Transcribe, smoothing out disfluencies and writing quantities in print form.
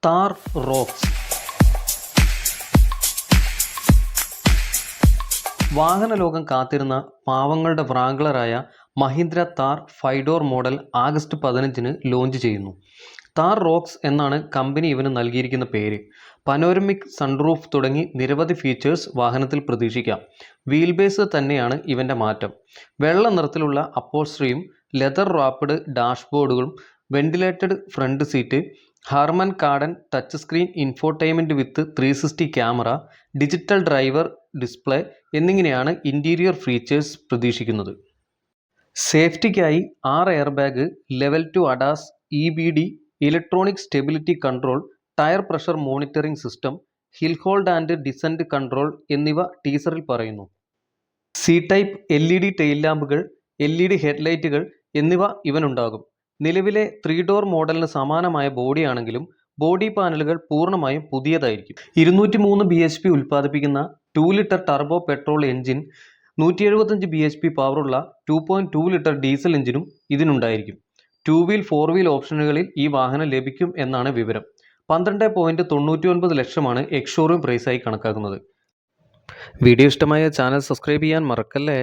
Thar rocks. വാഹന ലോകം കാത്തിരുന്ന പാവങ്ങളുടെ വ്രാങ്കളറായ Mahindra Thar 5 door model August 15-ന് ലോഞ്ച് ചെയ്യുന്നു. താർ റോക്സ് എന്നാണ് കമ്പനി ഇവന് നൽകിയിരിക്കുന്ന പേര്. പനോരമിക് സൺറൂഫ് തുടങ്ങി നിരവധി ഫീച്ചേഴ്സ് വാഹനത്തിൽ പ്രതീക്ഷിക്കാം. വീൽ ബേസ് തന്നെയാണ് ഇവൻ്റെ മാറ്റം. വെള്ള നിറത്തിലുള്ള അപ്പോൾസ്റ്ററിയും ലെതർ റാപ്പ്ഡ് ഡാഷ്ബോർഡുകളും ventilated front seat, Harman Kardon touch screen infotainment with 360 camera, digital driver display എന്നിങ്ങനെയാണ് ഇൻറ്റീരിയർ ഫീച്ചേഴ്സ് പ്രതീക്ഷിക്കുന്നത്. സേഫ്റ്റിക്കായി 6 air bag, level 2 ADAS, EBD, electronic stability control, tyre pressure monitoring system, hill hold and descent control എന്നിവ ടീസറിൽ പറയുന്നു. C-ടൈപ്പ് LED tail ലാമ്പുകൾ, LED ഹെഡ്ലൈറ്റുകൾ എന്നിവ ഇവനുണ്ടാകും. നിലവിലെ 3 ഡോർ മോഡലിന് സമാനമായ ബോഡിയാണെങ്കിലും ബോഡി പാനലുകൾ പൂർണ്ണമായും പുതിയതായിരിക്കും. 203 bhp ഉൽപ്പാദിപ്പിക്കുന്ന 2 litre turbo petrol engine, 175 bhp പവറുള്ള 2.2 ലിറ്റർ ഡീസൽ എഞ്ചിനും ഇതിനുണ്ടായിരിക്കും. 2 വീൽ 4 വീൽ ഓപ്ഷനുകളിൽ ഈ വാഹനം ലഭിക്കും എന്നാണ് വിവരം. 12.99 ലക്ഷമാണ് എക്സ് ഷോറൂം പ്രൈസായി കണക്കാക്കുന്നത്. വീഡിയോ ഇഷ്ടമായ ചാനൽ സബ്സ്ക്രൈബ് ചെയ്യാൻ മറക്കല്ലേ.